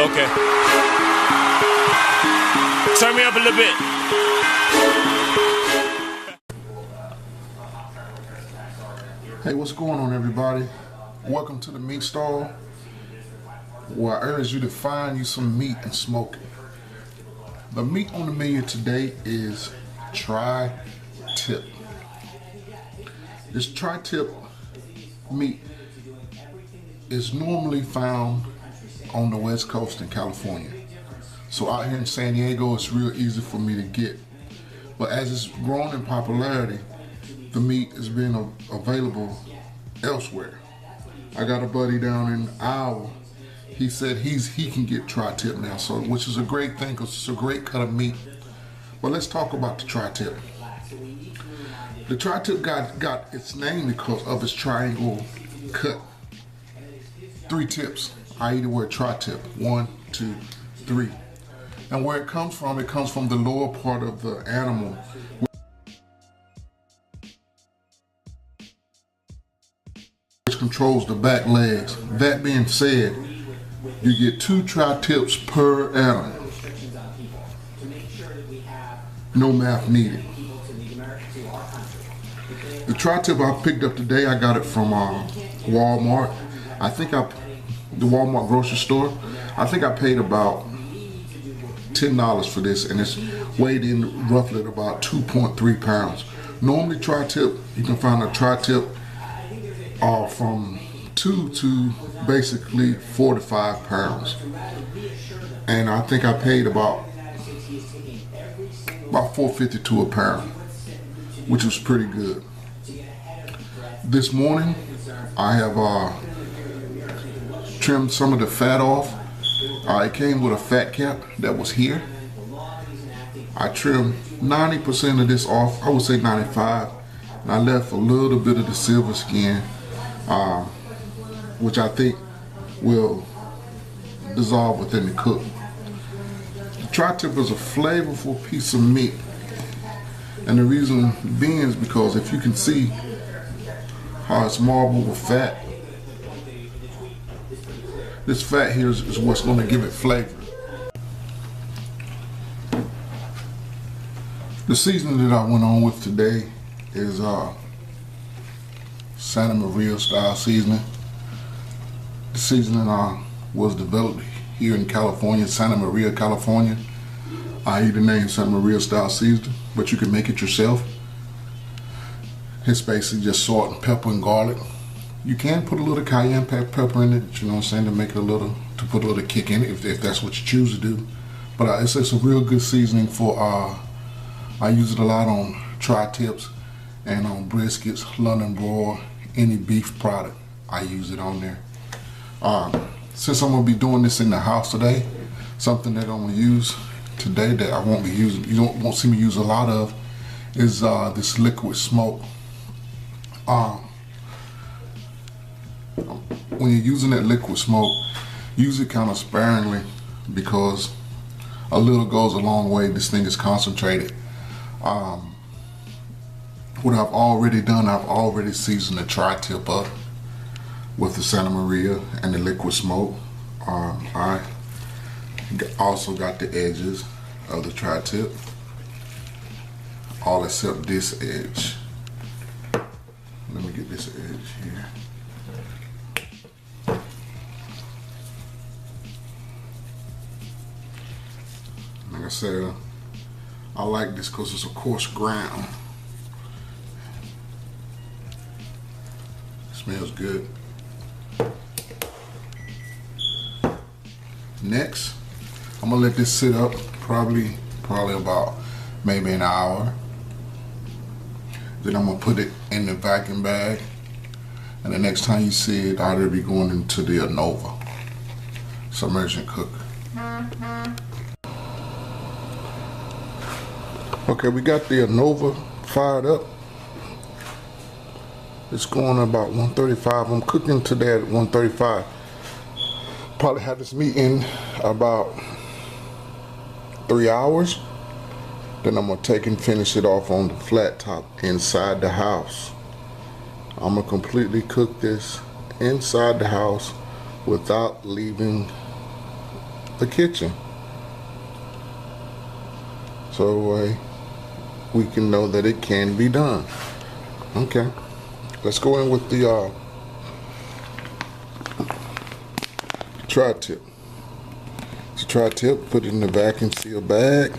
Okay. Turn me up a little bit. Hey, what's going on, everybody? Welcome to the meat stall, where I urge you to find you some meat and smoke it. The meat on the menu today is tri tip. This tri tip meat is normally found on the West Coast in California. So out here in San Diego, it's real easy for me to get. But as it's grown in popularity, the meat is being available elsewhere. I got a buddy down in Iowa. He said he can get tri tip now, so which is a great thing because it's a great cut of meat. But let's talk about the tri tip. The tri tip got its name because of its triangle cut. 3 tips. I eat the word tri tip. 1, 2, 3. And where it comes from the lower part of the animal, which controls the back legs. That being said, you get 2 tri tips per animal. No math needed. The tri tip I picked up today, I got it from Walmart. The Walmart grocery store. I think I paid about $10 for this, and it's weighed in roughly at about 2.3 pounds. Normally tri tip, you can find a tri tip from 2 to basically 4 to 5 pounds. And I think I paid about $4.50 to a pound, which was pretty good. This morning, I have trimmed some of the fat off. It came with a fat cap that was here. I trimmed 90% of this off, I would say 95, and I left a little bit of the silver skin, which I think will dissolve within the cook. The tri tip is a flavorful piece of meat, and the reason being is because if you can see how it's marbled with fat, this fat here is what's going to give it flavor. The seasoning that I went on with today is Santa Maria style seasoning. The seasoning was developed here in California, Santa Maria, California. I use the name Santa Maria style seasoning, but you can make it yourself. It's basically just salt and pepper and garlic. You can put a little cayenne pepper in it, you know what I'm saying, to make it to put a little kick in it if that's what you choose to do. But it's a real good seasoning for, I use it a lot on tri tips and on briskets, London broil, any beef product, I use it on there. Since I'm gonna be doing this in the house today, something that I'm gonna use today that I won't be using, won't see me use a lot of, is this liquid smoke. When you're using that liquid smoke, use it kind of sparingly because a little goes a long way. This thing is concentrated. What I've already done, I've already seasoned the tri tip up with the Santa Maria and the liquid smoke. I also got the edges of the tri tip, all except this edge. Let me get this edge here. Like I said, I like this because it's a coarse ground. It smells good. Next, I'm gonna let this sit up probably about maybe an hour. Then I'm gonna put it in the vacuum bag, and the next time you see it, I'll be going into the Nova submersion cooker. Okay, we got the Nova fired up. It's going about 135. I'm cooking today at 135. Probably have this meat in about 3 hours. Then I'm gonna take and finish it off on the flat top inside the house. I'm gonna completely cook this inside the house without leaving the kitchen. So we can know that it can be done. Okay, let's go in with the tri-tip. It's a tri-tip, put it in the vacuum seal bag,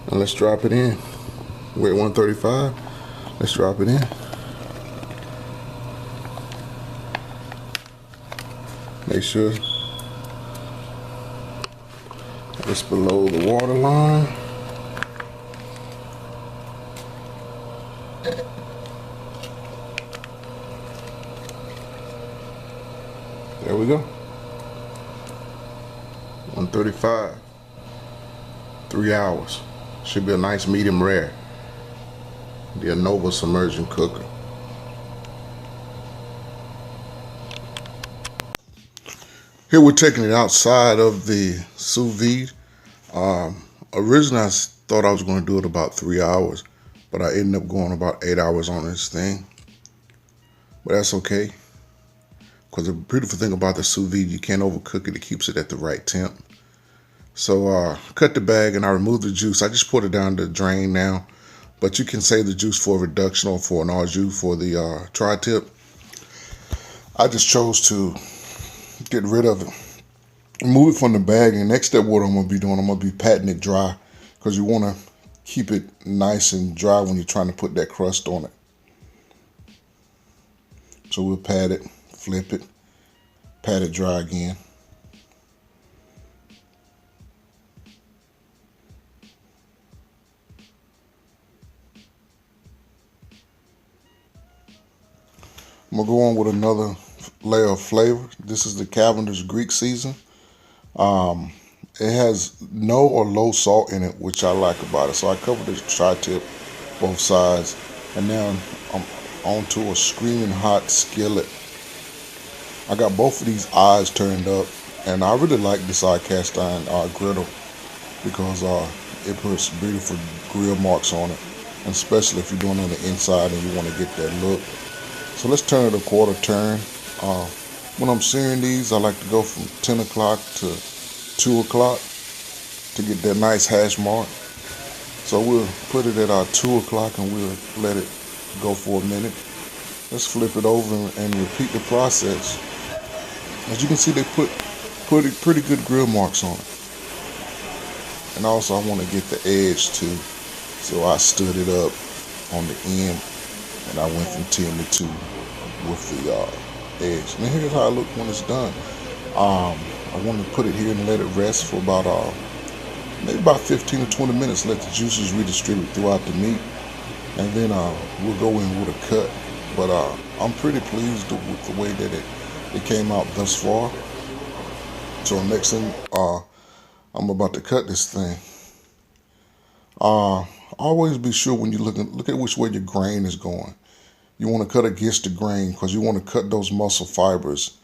and let's drop it in. We're at 135, let's drop it in. Make sure it's below the water line. There we go. 135. 3 hours. Should be a nice medium rare. The Nova submersion cooker. Here we're taking it outside of the sous vide. Originally I thought I was going to do it about 3 hours, but I ended up going about 8 hours on this thing. But that's okay, because the beautiful thing about the sous vide, you can't overcook it. It keeps it at the right temp. So cut the bag and I removed the juice. I just put it down the drain now, but you can save the juice for a reduction or for an au jus for the tri-tip. I just chose to get rid of it, remove it from the bag, and next step what I'm going to be doing, I'm going to be patting it dry, because you want to keep it nice and dry when you're trying to put that crust on it. So we'll pat it, flip it, pat it dry again. I'm going to go on with another layer of flavor. This is the Cavenders Greek season. It has no or low salt in it, which I like about it. So I covered the tri-tip both sides, and now I'm onto a screaming hot skillet. I got both of these eyes turned up, and I really like this cast iron griddle, because it puts beautiful grill marks on it, and especially if you're doing it on the inside and you want to get that look. So let's turn it a quarter turn. When I'm searing these, I like to go from 10 o'clock to 2 o'clock to get that nice hash mark. So we'll put it at 2 o'clock and we'll let it go for a minute. Let's flip it over and repeat the process. As you can see, they put pretty good grill marks on it. And also I want to get the edge too. So I stood it up on the end, and I went from 10 to 2 with the edge. And here's how it looks when it's done. I want to put it here and let it rest for about maybe about 15 to 20 minutes. Let the juices redistribute throughout the meat, and then we'll go in with a cut. But I'm pretty pleased with the way that it came out thus far. So next thing, I'm about to cut this thing. Always be sure when you look at which way your grain is going. You want to cut against the grain, because you want to cut those muscle fibers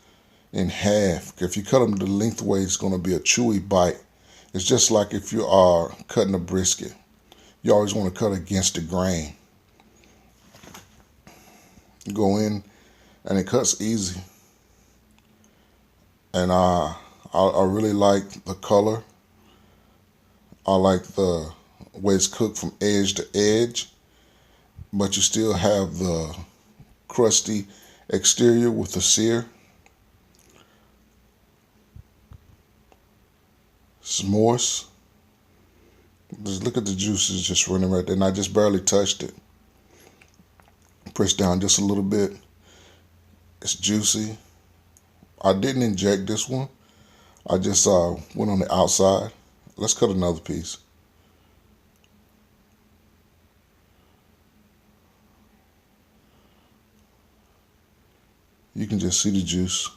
in half. If you cut them the lengthways, it's going to be a chewy bite. It's just like if you are cutting a brisket. You always want to cut against the grain. You go in, and it cuts easy. And I really like the color. I like the way it's cooked from edge to edge, but you still have the crusty exterior with the sear. S'mores. Just look at the juices just running right there, and I just barely touched it. Press down just a little bit. It's juicy. I didn't inject this one. I just went on the outside. Let's cut another piece. You can just see the juice.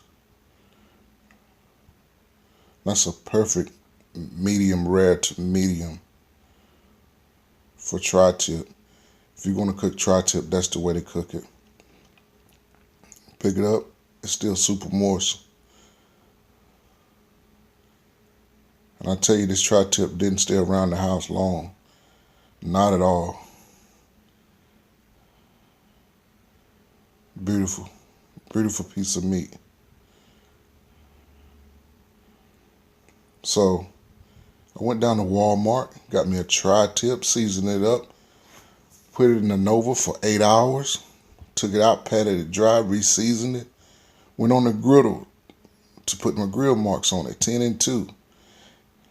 That's a perfect medium rare to medium for tri-tip. If you're going to cook tri-tip, that's the way to cook it. Pick it up. It's still super moist. And I tell you, this tri-tip didn't stay around the house long. Not at all. Beautiful. Beautiful piece of meat. So I went down to Walmart, got me a tri-tip, seasoned it up, put it in the Nova for 8 hours, took it out, patted it dry, re-seasoned it, went on the griddle to put my grill marks on it, 10 and 2.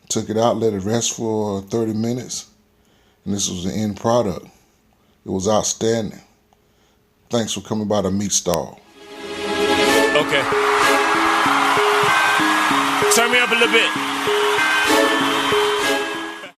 Took it out, let it rest for 30 minutes, and this was the end product. It was outstanding. Thanks for coming by the meat stall. Okay. Turn me up a little bit.